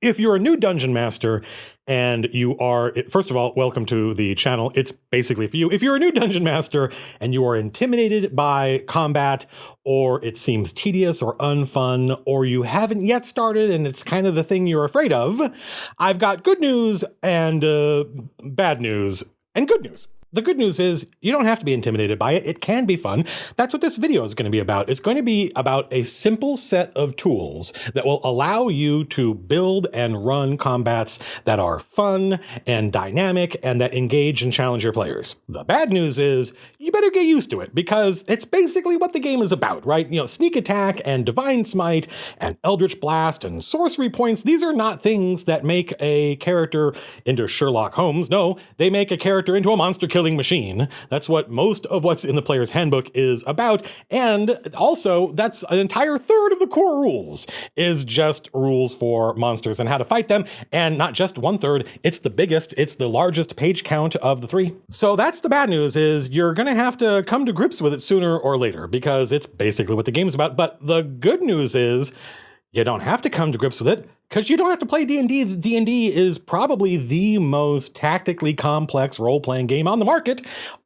If you're a new dungeon master and you are, first of all, welcome to the channel. It's basically for you. If you're a new dungeon master and you are intimidated by combat, or it seems tedious or unfun, or you haven't yet started and it's kind of the thing you're afraid of, I've got good news and bad news and good news. The good news is you don't have to be intimidated by it. It can be fun. That's what this video is going to be about. It's going to be about a simple set of tools that will allow you to build and run combats that are fun and dynamic and that engage and challenge your players. The bad news is you better get used to it because it's basically what the game is about, right? You know, sneak attack and divine smite and eldritch blast and sorcery points. These are not things that make a character into Sherlock Holmes. No, they make a character into a monster killing machine. That's what most of what's in the player's handbook is about. And also, that's an entire third of the core rules is just rules for monsters and how to fight them. And not just 1/3, it's the biggest, it's the largest page count of the 3. So that's the bad news is you're going to have to come to grips with it sooner or later because it's basically what the game's about. But the good news is you don't have to come to grips with it because you don't have to play D&D. D&D is probably the most tactically complex role-playing game on the market.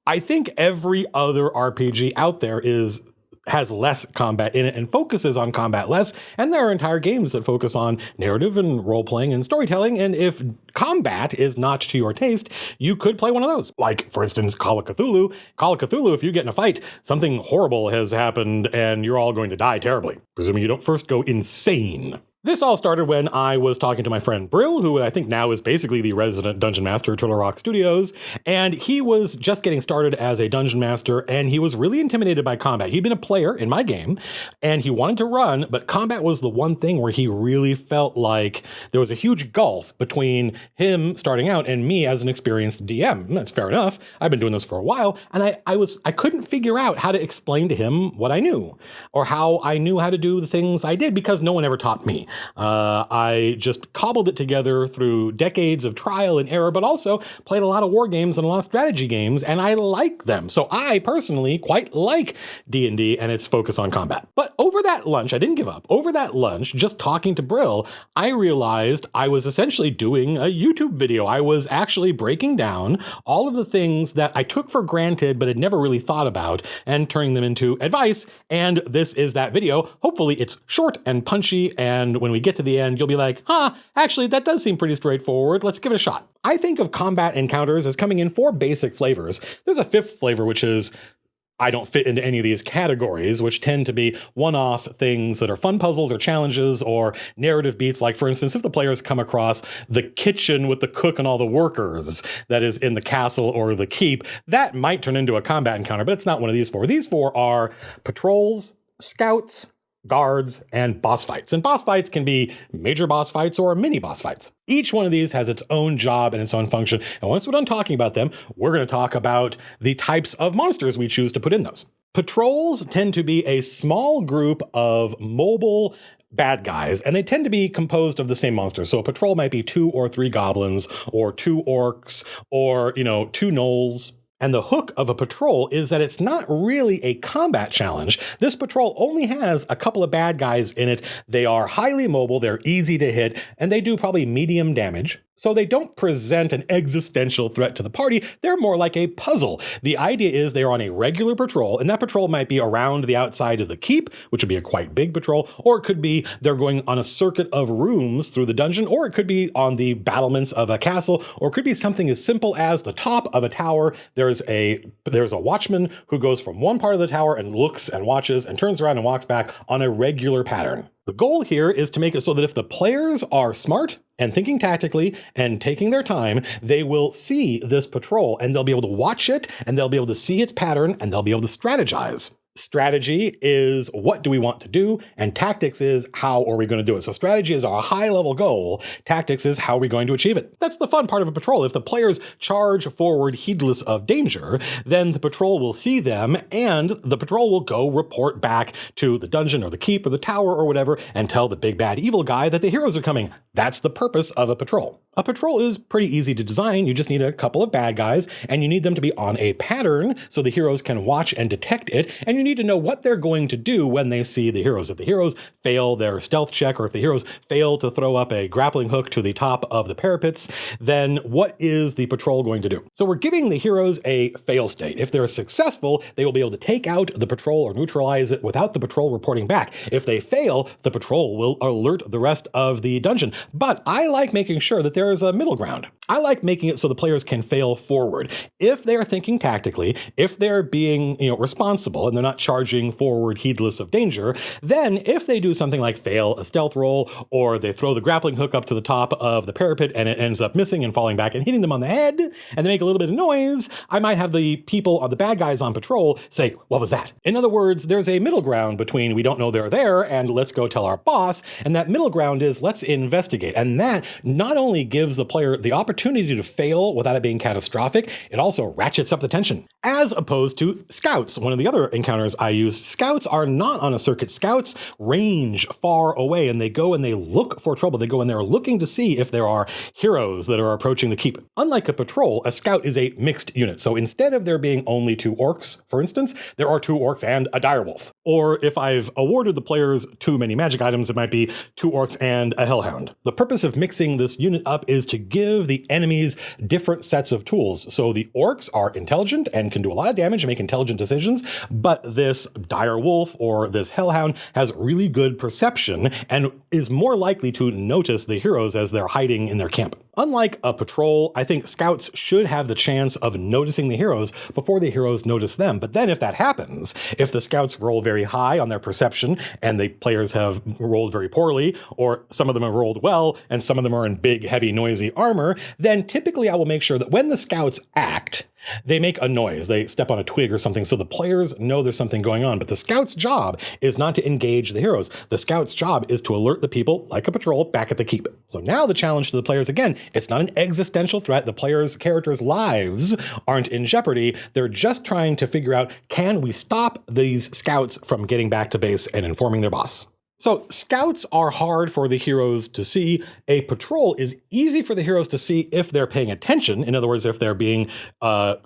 I think every other RPG out there has less combat in it and focuses on combat less. And there are entire games that focus on narrative and role-playing and storytelling. And if combat is not to your taste, you could play one of those. Like, for instance, Call of Cthulhu. Call of Cthulhu, if you get in a fight, something horrible has happened and you're all going to die terribly, presuming you don't first go insane. This all started when I was talking to my friend Brill, who I think now is basically the resident dungeon master at Turtle Rock Studios, and he was just getting started as a dungeon master, and he was really intimidated by combat. He'd been a player in my game, and he wanted to run, but combat was the one thing where he really felt like there was a huge gulf between him starting out and me as an experienced DM. That's fair enough. I've been doing this for a while, and I couldn't figure out how to explain to him what I knew, or how I knew how to do the things I did, because no one ever taught me. I just cobbled it together through decades of trial and error, but also played a lot of war games and a lot of strategy games, and I like them. So I personally quite like D&D and its focus on combat. But over that lunch, I didn't give up. Over that lunch, just talking to Brill, I realized I was essentially doing a YouTube video. I was actually breaking down all of the things that I took for granted but had never really thought about and turning them into advice. And this is that video. Hopefully it's short and punchy, and when we get to the end, you'll be like, actually, that does seem pretty straightforward. Let's give it a shot. I think of combat encounters as coming in 4 basic flavors. There's a 5th flavor, which is I don't fit into any of these categories, which tend to be one-off things that are fun puzzles or challenges or narrative beats. Like, for instance, if the players come across the kitchen with the cook and all the workers that is in the castle or the keep, that might turn into a combat encounter, but it's not one of these 4. These 4 are patrols, scouts, guards, and boss fights. And boss fights can be major boss fights or mini boss fights. Each one of these has its own job and its own function. And once we're done talking about them, we're going to talk about the types of monsters we choose to put in those. Patrols tend to be a small group of mobile bad guys, and they tend to be composed of the same monsters. So a patrol might be 2 or 3 goblins, or 2 orcs, or, 2 gnolls. And the hook of a patrol is that it's not really a combat challenge. This patrol only has a couple of bad guys in it. They are highly mobile, they're easy to hit, and they do probably medium damage. So they don't present an existential threat to the party. They're more like a puzzle. The idea is they're on a regular patrol, and that patrol might be around the outside of the keep, which would be a quite big patrol, or it could be they're going on a circuit of rooms through the dungeon, or it could be on the battlements of a castle, or it could be something as simple as the top of a tower. There's a watchman who goes from one part of the tower and looks and watches and turns around and walks back on a regular pattern. The goal here is to make it so that if the players are smart and thinking tactically and taking their time, they will see this patrol and they'll be able to watch it and they'll be able to see its pattern and they'll be able to strategize. Strategy is what do we want to do, and tactics is how are we going to do it. So strategy is our high-level goal. Tactics is how are we going to achieve it. That's the fun part of a patrol. If the players charge forward heedless of danger, then the patrol will see them, and the patrol will go report back to the dungeon or the keep or the tower or whatever and tell the big bad evil guy that the heroes are coming. That's the purpose of a patrol. A patrol is pretty easy to design. You just need a couple of bad guys, and you need them to be on a pattern so the heroes can watch and detect it, and you need to know what they're going to do when they see the heroes. If the heroes fail their stealth check, or if the heroes fail to throw up a grappling hook to the top of the parapets, then what is the patrol going to do? So we're giving the heroes a fail state. If they're successful, they will be able to take out the patrol or neutralize it without the patrol reporting back. If they fail, the patrol will alert the rest of the dungeon. But I like making sure that there is a middle ground. I like making it so the players can fail forward. If they're thinking tactically, if they're being responsible and they're not charging forward heedless of danger, then if they do something like fail a stealth roll, or they throw the grappling hook up to the top of the parapet and it ends up missing and falling back and hitting them on the head, and they make a little bit of noise, I might have the people, the bad guys on patrol, say, what was that? In other words, there's a middle ground between we don't know they're there and let's go tell our boss, and that middle ground is let's investigate. And that not only gives the player the opportunity to fail without it being catastrophic, it also ratchets up the tension. As opposed to scouts, one of the other encounters I use, scouts are not on a circuit. Scouts range far away and they go and they look for trouble. They go and they're looking to see if there are heroes that are approaching the keep. Unlike a patrol, a scout is a mixed unit. So instead of there being only 2 orcs, for instance, there are 2 orcs and a direwolf. Or if I've awarded the players too many magic items, it might be 2 orcs and a hellhound. The purpose of mixing this unit up is to give the enemies different sets of tools. So the orcs are intelligent and can do a lot of damage and make intelligent decisions, but this dire wolf or this hellhound has really good perception and is more likely to notice the heroes as they're hiding in their camp. Unlike a patrol, I think scouts should have the chance of noticing the heroes before the heroes notice them. But then if that happens, if the scouts roll very high on their perception and the players have rolled very poorly, or some of them have rolled well and some of them are in big, heavy, noisy armor, then typically I will make sure that when the scouts act, they make a noise. They step on a twig or something so the players know there's something going on. But the scout's job is not to engage the heroes. The scout's job is to alert the people, like a patrol, back at the keep. So now the challenge to the players, again, it's not an existential threat. The characters' lives aren't in jeopardy. They're just trying to figure out, can we stop these scouts from getting back to base and informing their boss? So scouts are hard for the heroes to see. A patrol is easy for the heroes to see if they're paying attention. In other words, if they're being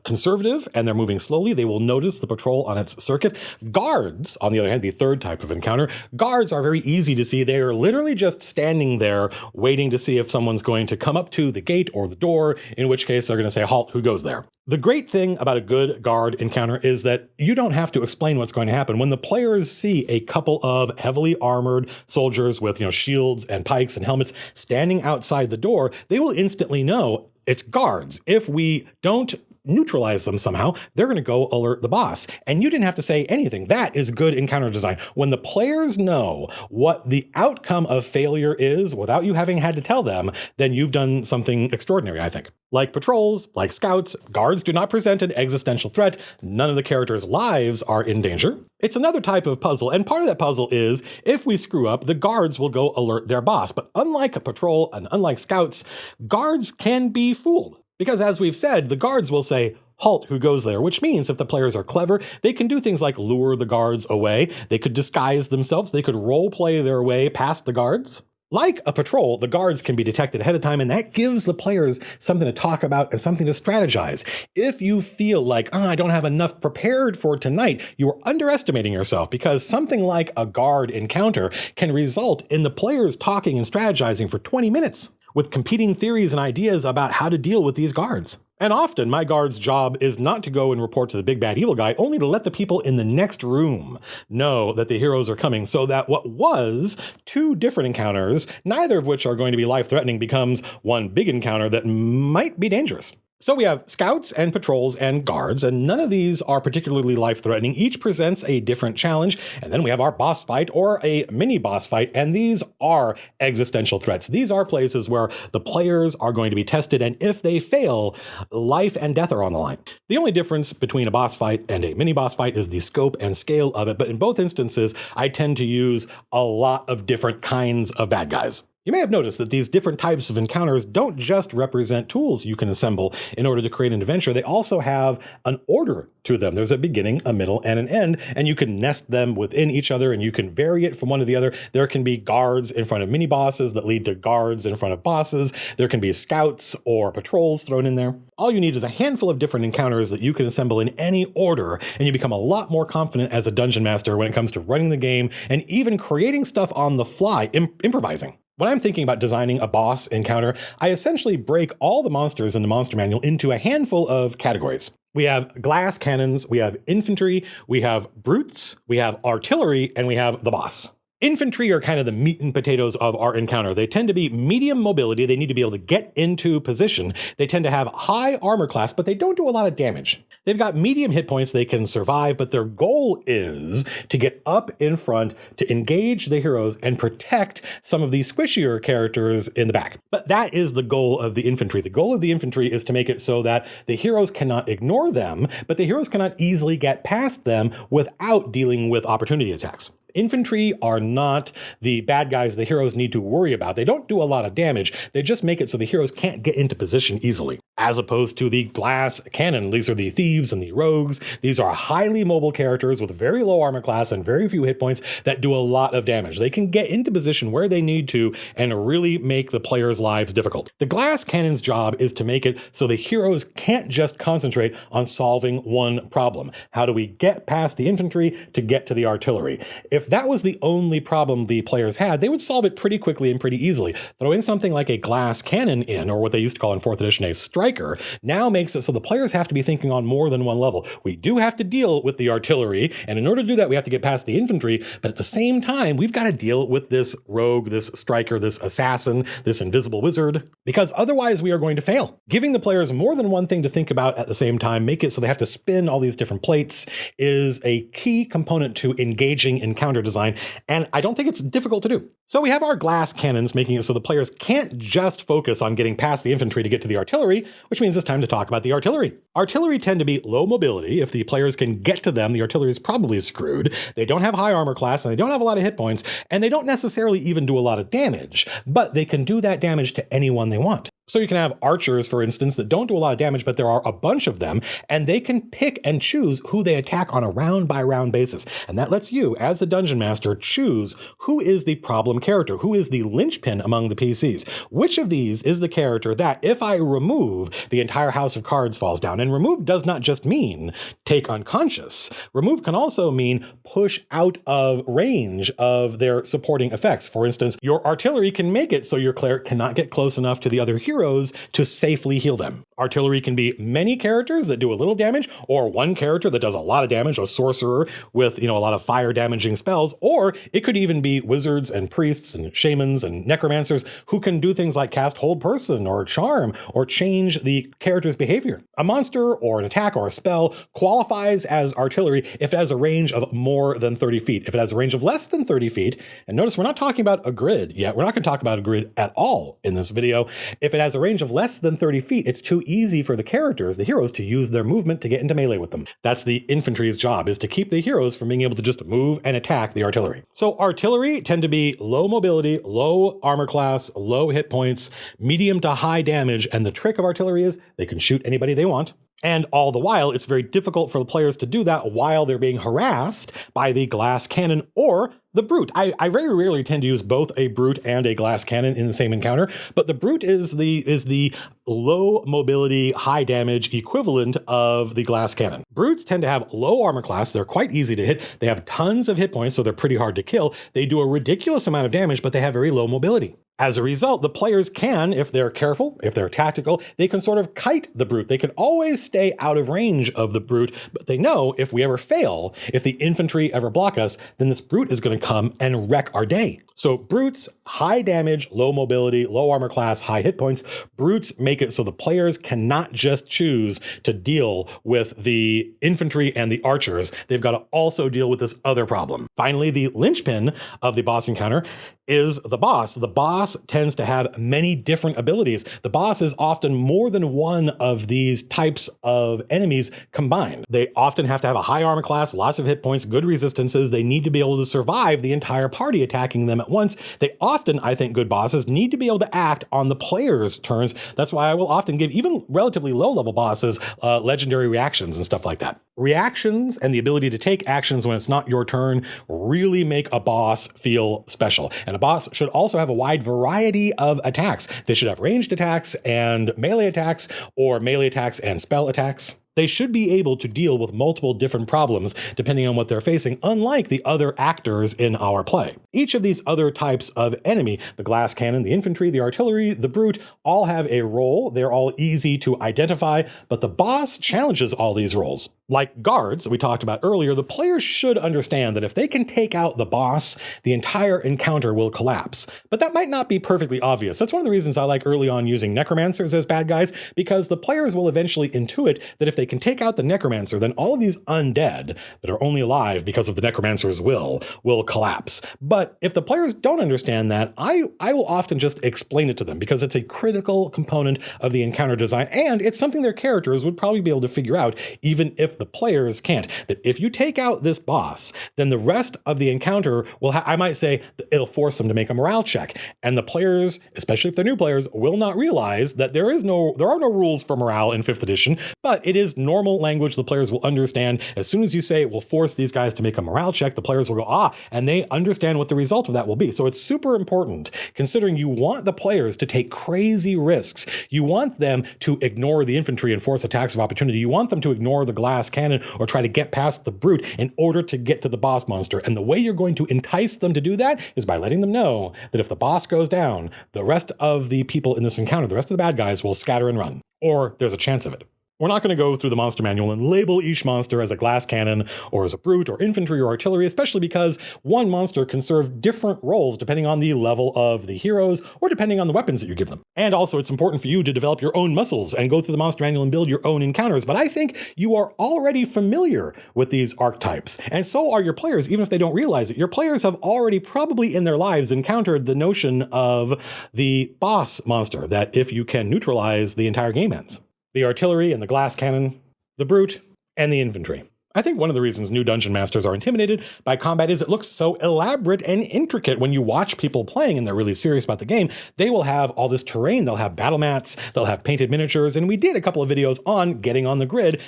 conservative and they're moving slowly, they will notice the patrol on its circuit. Guards, on the other hand, the third type of encounter, guards are very easy to see. They are literally just standing there waiting to see if someone's going to come up to the gate or the door, in which case they're going to say, halt, who goes there? The great thing about a good guard encounter is that you don't have to explain what's going to happen. When the players see a couple of heavily armored soldiers with, shields and pikes and helmets standing outside the door, they will instantly know it's guards. If we don't neutralize them somehow, they're going to go alert the boss. And you didn't have to say anything. That is good encounter design. When the players know what the outcome of failure is without you having had to tell them, then you've done something extraordinary, I think. Like patrols, like scouts, guards do not present an existential threat. None of the characters' lives are in danger. It's another type of puzzle, and part of that puzzle is, if we screw up, the guards will go alert their boss. But unlike a patrol and unlike scouts, guards can be fooled. Because as we've said, the guards will say, halt, who goes there? Which means if the players are clever, they can do things like lure the guards away. They could disguise themselves. They could role play their way past the guards. Like a patrol, the guards can be detected ahead of time, and that gives the players something to talk about and something to strategize. If you feel like, I don't have enough prepared for tonight, you are underestimating yourself, because something like a guard encounter can result in the players talking and strategizing for 20 minutes with competing theories and ideas about how to deal with these guards. And often my guard's job is not to go and report to the big bad evil guy, only to let the people in the next room know that the heroes are coming, so that what was 2 different encounters, neither of which are going to be life-threatening, becomes one big encounter that might be dangerous. So we have scouts and patrols and guards, and none of these are particularly life-threatening. Each presents a different challenge, and then we have our boss fight or a mini boss fight, and these are existential threats. These are places where the players are going to be tested, and if they fail, life and death are on the line. The only difference between a boss fight and a mini boss fight is the scope and scale of it, but in both instances, I tend to use a lot of different kinds of bad guys. You may have noticed that these different types of encounters don't just represent tools you can assemble in order to create an adventure. They also have an order to them. There's a beginning, a middle, and an end, and you can nest them within each other, and you can vary it from one to the other. There can be guards in front of mini bosses that lead to guards in front of bosses. There can be scouts or patrols thrown in there. All you need is a handful of different encounters that you can assemble in any order, and you become a lot more confident as a dungeon master when it comes to running the game and even creating stuff on the fly, improvising. When I'm thinking about designing a boss encounter, I essentially break all the monsters in the monster manual into a handful of categories. We have glass cannons, we have infantry, we have brutes, we have artillery, and we have the boss. Infantry are kind of the meat and potatoes of our encounter. They tend to be medium mobility. They need to be able to get into position. They tend to have high armor class, but they don't do a lot of damage. They've got medium hit points. They can survive, but their goal is to get up in front, to engage the heroes and protect some of these squishier characters in the back. But that is the goal of the infantry. The goal of the infantry is to make it so that the heroes cannot ignore them, but the heroes cannot easily get past them without dealing with opportunity attacks. Infantry are not the bad guys the heroes need to worry about. They don't do a lot of damage. They just make it so the heroes can't get into position easily. As opposed to the glass cannon, these are the thieves and the rogues. These are highly mobile characters with very low armor class and very few hit points that do a lot of damage. They can get into position where they need to and really make the players' lives difficult. The glass cannon's job is to make it so the heroes can't just concentrate on solving one problem. How do we get past the infantry to get to the artillery? If that was the only problem the players had, they would solve it pretty quickly and pretty easily. Throwing something like a glass cannon in, or what they used to call in 4th edition a striker, now makes it so the players have to be thinking on more than one level. We do have to deal with the artillery, and in order to do that, we have to get past the infantry, but at the same time, we've got to deal with this rogue, this striker, this assassin, this invisible wizard, because otherwise we are going to fail. Giving the players more than one thing to think about at the same time, make it so they have to spin all these different plates, is a key component to engaging encounter design, and I don't think it's difficult to do. So we have our glass cannons, making it so the players can't just focus on getting past the infantry to get to the artillery, which means it's time to talk about the artillery. Artillery tend to be low mobility. If the players can get to them, the artillery is probably screwed. They don't have high armor class, and they don't have a lot of hit points, and they don't necessarily even do a lot of damage, but they can do that damage to anyone they want. So you can have archers, for instance, that don't do a lot of damage, but there are a bunch of them, and they can pick and choose who they attack on a round-by-round basis. And that lets you, as the dungeon master, choose who is the problem character, who is the linchpin among the PCs. Which of these is the character that, if I remove, the entire house of cards falls down? And remove does not just mean take unconscious. Remove can also mean push out of range of their supporting effects. For instance, your artillery can make it so your cleric cannot get close enough to the other hero to safely heal them. Artillery can be many characters that do a little damage, or one character that does a lot of damage, a sorcerer with, a lot of fire damaging spells, or it could even be wizards and priests and shamans and necromancers who can do things like cast hold person or charm or change the character's behavior. A monster or an attack or a spell qualifies as artillery if it has a range of more than 30 feet. If it has a range of less than 30 feet, and notice we're not talking about a grid yet. We're not going to talk about a grid at all in this video. If it has a range of less than 30 feet, it's too easy for the characters, the heroes, to use their movement to get into melee with them. That's the infantry's job, is to keep the heroes from being able to just move and attack the artillery. So artillery tend to be low mobility, low armor class, low hit points, medium to high damage, and the trick of artillery is they can shoot anybody they want. And all the while, it's very difficult for the players to do that while they're being harassed by the glass cannon or the brute. I very rarely tend to use both a brute and a glass cannon in the same encounter, but the brute is the low mobility, high damage equivalent of the glass cannon. Brutes tend to have low armor class. They're quite easy to hit. They have tons of hit points, so they're pretty hard to kill. They do a ridiculous amount of damage, but they have very low mobility. As a result, the players can, if they're careful, if they're tactical, they can sort of kite the brute. They can always stay out of range of the brute, but they know if we ever fail, if the infantry ever block us, then this brute is going to come and wreck our day. So brutes, high damage, low mobility, low armor class, high hit points. Brutes make it so the players cannot just choose to deal with the infantry and the archers. They've got to also deal with this other problem. Finally, the linchpin of the boss encounter is the boss. The boss tends to have many different abilities. The boss is often more than one of these types of enemies combined. They often have to have a high armor class, lots of hit points, good resistances. They need to be able to survive the entire party attacking them at at once. They often, I think, good bosses need to be able to act on the player's turns. That's why I will often give even relatively low-level bosses legendary reactions and stuff like that. Reactions and the ability to take actions when it's not your turn really make a boss feel special. And a boss should also have a wide variety of attacks. They should have ranged attacks and melee attacks, or melee attacks and spell attacks. They should be able to deal with multiple different problems depending on what they're facing, unlike the other actors in our play. Each of these other types of enemy, the glass cannon, the infantry, the artillery, the brute, all have a role. They're all easy to identify, but the boss challenges all these roles. Like guards that we talked about earlier, the players should understand that if they can take out the boss, the entire encounter will collapse. But that might not be perfectly obvious. That's one of the reasons I like early on using necromancers as bad guys, because the players will eventually intuit that if they can take out the necromancer, then all of these undead that are only alive because of the necromancer's will collapse. But if the players don't understand that, I will often just explain it to them, because it's a critical component of the encounter design, and it's something their characters would probably be able to figure out, even if the players can't. That if you take out this boss, then the rest of the encounter will, I might say, it'll force them to make a morale check. And the players, especially if they're new players, will not realize that there are no rules for morale in 5th edition, but it is normal language the players will understand. As soon as you say it will force these guys to make a morale check, the players will go, and they understand what the result of that will be. So it's super important, considering you want the players to take crazy risks. You want them to ignore the infantry and force attacks of opportunity. You want them to ignore the glass cannon or try to get past the brute in order to get to the boss monster. And the way you're going to entice them to do that is by letting them know that if the boss goes down, the rest of the people in this encounter, the rest of the bad guys, will scatter and run. Or there's a chance of it. We're not going to go through the monster manual and label each monster as a glass cannon or as a brute or infantry or artillery, especially because one monster can serve different roles depending on the level of the heroes or depending on the weapons that you give them. And also it's important for you to develop your own muscles and go through the monster manual and build your own encounters. But I think you are already familiar with these archetypes, and so are your players, even if they don't realize it. Your players have already probably in their lives encountered the notion of the boss monster, that if you can neutralize, the entire game ends. The artillery and the glass cannon, the brute, and the infantry. I think one of the reasons new dungeon masters are intimidated by combat is it looks so elaborate and intricate. When you watch people playing and they're really serious about the game, they will have all this terrain. They'll have battle mats, they'll have painted miniatures, and we did a couple of videos on getting on the grid.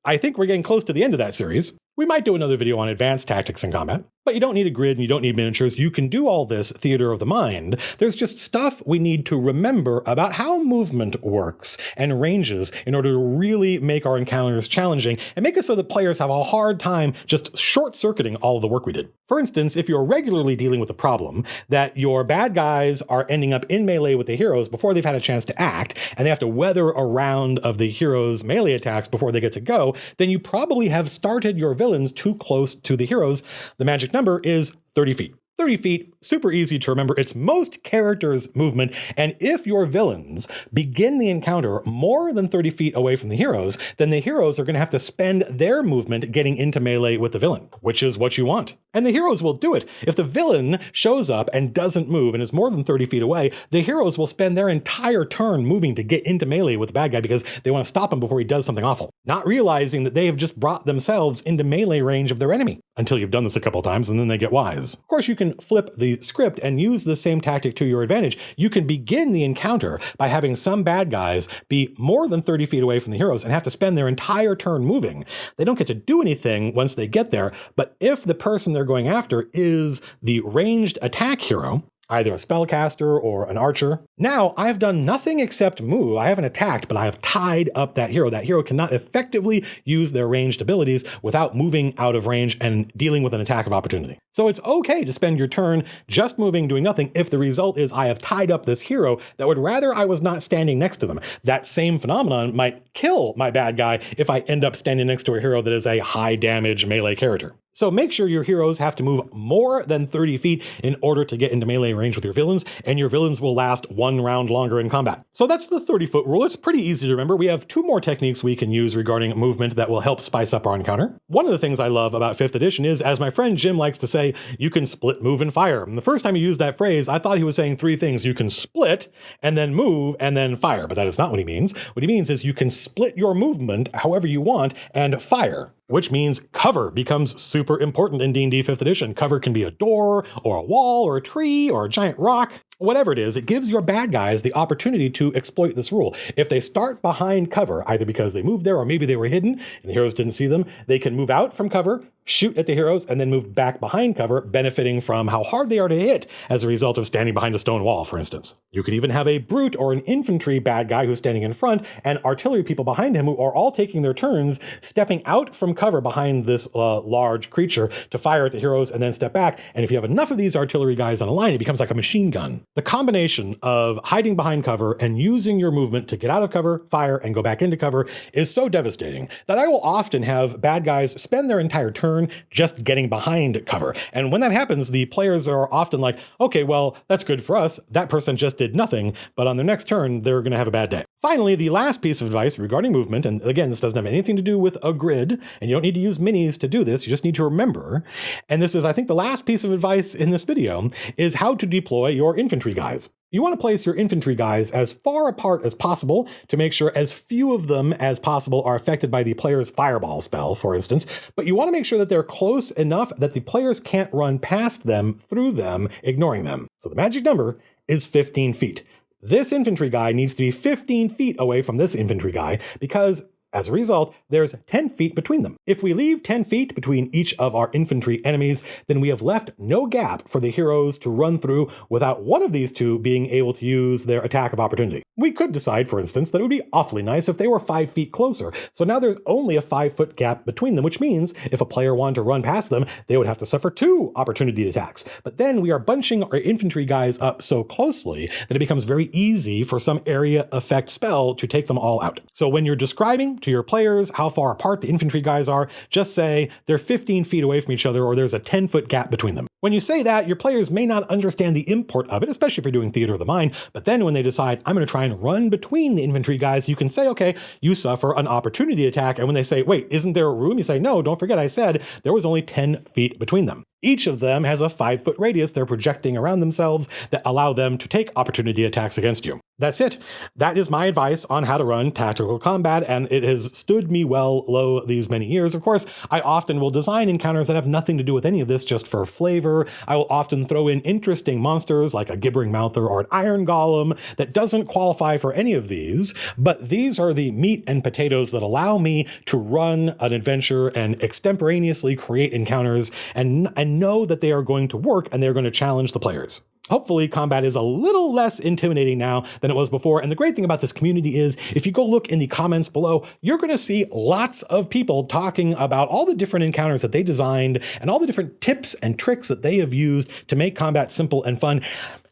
I think we're getting close to the end of that series. We might do another video on advanced tactics in combat, but you don't need a grid and you don't need miniatures. You can do all this theater of the mind. There's just stuff we need to remember about how movement works and ranges in order to really make our encounters challenging and make it so that players have a hard time just short-circuiting all of the work we did. For instance, if you're regularly dealing with the problem that your bad guys are ending up in melee with the heroes before they've had a chance to act, and they have to weather a round of the heroes' melee attacks before they get to go, then you probably have started your villains too close to the heroes. The magic number is 30 feet. 30 feet, super easy to remember. It's most characters' movement, and if your villains begin the encounter more than 30 feet away from the heroes, then the heroes are going to have to spend their movement getting into melee with the villain, which is what you want. And the heroes will do it. If the villain shows up and doesn't move and is more than 30 feet away, the heroes will spend their entire turn moving to get into melee with the bad guy because they want to stop him before he does something awful, not realizing that they have just brought themselves into melee range of their enemy until you've done this a couple times and then they get wise. Of course, you can flip the script and use the same tactic to your advantage. You can begin the encounter by having some bad guys be more than 30 feet away from the heroes and have to spend their entire turn moving. They don't get to do anything once they get there, but if the person they're going after is the ranged attack hero, either a spellcaster or an archer. Now, I've done nothing except move. I haven't attacked, but I have tied up that hero. That hero cannot effectively use their ranged abilities without moving out of range and dealing with an attack of opportunity. So it's okay to spend your turn just moving, doing nothing, if the result is I have tied up this hero that would rather I was not standing next to them. That same phenomenon might kill my bad guy if I end up standing next to a hero that is a high damage melee character. So make sure your heroes have to move more than 30 feet in order to get into melee range with your villains, and your villains will last one round longer in combat. So that's the 30-foot rule. It's pretty easy to remember. We have two more techniques we can use regarding movement that will help spice up our encounter. One of the things I love about 5th edition is, as my friend Jim likes to say, you can split, move, and fire. And the first time he used that phrase, I thought he was saying three things. You can split, and then move, and then fire. But that is not what he means. What he means is you can split your movement however you want and fire. which means cover becomes super important in D&D 5th edition. Cover can be a door or a wall or a tree or a giant rock. Whatever it is, it gives your bad guys the opportunity to exploit this rule. If they start behind cover, either because they moved there or maybe they were hidden and the heroes didn't see them, they can move out from cover, shoot at the heroes, and then move back behind cover, benefiting from how hard they are to hit as a result of standing behind a stone wall, for instance. You could even have a brute or an infantry bad guy who's standing in front and artillery people behind him who are all taking their turns, stepping out from cover behind this large creature to fire at the heroes and then step back. And if you have enough of these artillery guys on a line, it becomes like a machine gun. The combination of hiding behind cover and using your movement to get out of cover, fire, and go back into cover is so devastating that I will often have bad guys spend their entire turn just getting behind cover. And when that happens, the players are often like, okay, well, that's good for us. That person just did nothing, but on their next turn, they're going to have a bad day. Finally, the last piece of advice regarding movement, and again, this doesn't have anything to do with a grid, and you don't need to use minis to do this, you just need to remember, and this is, I think, the last piece of advice in this video, is how to deploy your infantry guys. You want to place your infantry guys as far apart as possible to make sure as few of them as possible are affected by the player's fireball spell, for instance, but you want to make sure that they're close enough that the players can't run past them, through them, ignoring them. So the magic number is 15 feet. This infantry guy needs to be 15 feet away from this infantry guy because, as a result, there's 10 feet between them. If we leave 10 feet between each of our infantry enemies, then we have left no gap for the heroes to run through without one of these two being able to use their attack of opportunity. We could decide, for instance, that it would be awfully nice if they were 5 feet closer. So now there's only a 5-foot gap between them, which means if a player wanted to run past them, they would have to suffer 2 opportunity attacks. But then we are bunching our infantry guys up so closely that it becomes very easy for some area effect spell to take them all out. So when you're describing to your players how far apart the infantry guys are, just say they're 15 feet away from each other or there's a 10-foot gap between them. When you say that, your players may not understand the import of it, especially if you're doing Theater of the Mind, but then when they decide, I'm going to try and run between the infantry guys, you can say, okay, you suffer an opportunity attack, and when they say, wait, isn't there a room? You say, no, don't forget I said there was only 10 feet between them. Each of them has a 5-foot radius they're projecting around themselves that allow them to take opportunity attacks against you. That's it. That is my advice on how to run tactical combat, and it has stood me well lo these many years. Of course, I often will design encounters that have nothing to do with any of this, just for flavor. I will often throw in interesting monsters like a gibbering mouther or an iron golem that doesn't qualify for any of these, but these are the meat and potatoes that allow me to run an adventure and extemporaneously create encounters and know that they are going to work and they're going to challenge the players. Hopefully, combat is a little less intimidating now than it was before. And the great thing about this community is if you go look in the comments below, you're going to see lots of people talking about all the different encounters that they designed and all the different tips and tricks that they have used to make combat simple and fun.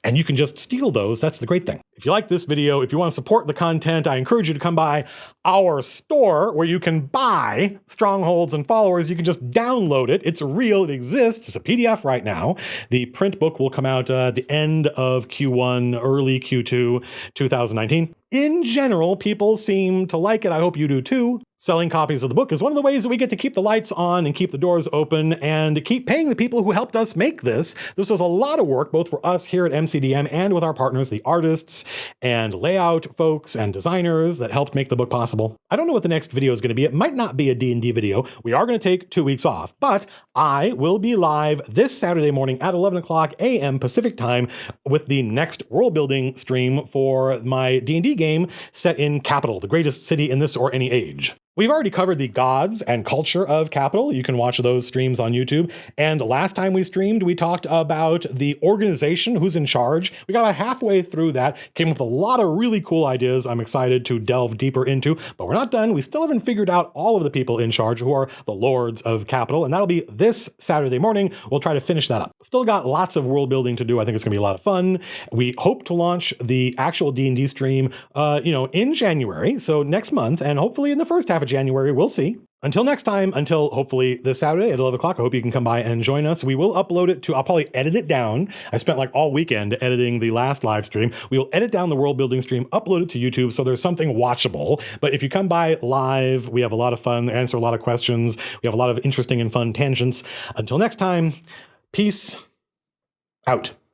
And you can just steal those. That's the great thing. If you like this video, if you want to support the content, I encourage you to come by our store where you can buy Strongholds and Followers. You can just download it. It's real. It exists. It's a PDF right now. The print book will come out at the end of Q1, early Q2, 2019. In general, people seem to like it. I hope you do too. Selling copies of the book is one of the ways that we get to keep the lights on and keep the doors open and keep paying the people who helped us make this. This was a lot of work, both for us here at MCDM and with our partners, the artists and layout folks and designers that helped make the book possible. I don't know what the next video is going to be. It might not be a D&D video. We are going to take 2 weeks off, but I will be live this Saturday morning at 11 o'clock a.m. Pacific time with the next world building stream for my D&D game set in Capital, the greatest city in this or any age. We've already covered the gods and culture of Capital. You can watch those streams on YouTube. And last time we streamed, we talked about the organization, who's in charge. We got about halfway through that, came up with a lot of really cool ideas I'm excited to delve deeper into, but we're not done. We still haven't figured out all of the people in charge who are the lords of Capital, and that'll be this Saturday morning. We'll try to finish that up. Still got lots of world building to do. I think it's gonna be a lot of fun. We hope to launch the actual D&D stream, in January, so next month, and hopefully in the first half of January, we'll see. Until next time, until hopefully this Saturday at 11 o'clock, I hope you can come by and join us. We will upload it to, I'll probably edit it down. I spent like all weekend editing the last live stream. We will edit down the world building stream, upload it to YouTube so there's something watchable. But if you come by live, we have a lot of fun, answer a lot of questions. We have a lot of interesting and fun tangents. Until next time, peace out.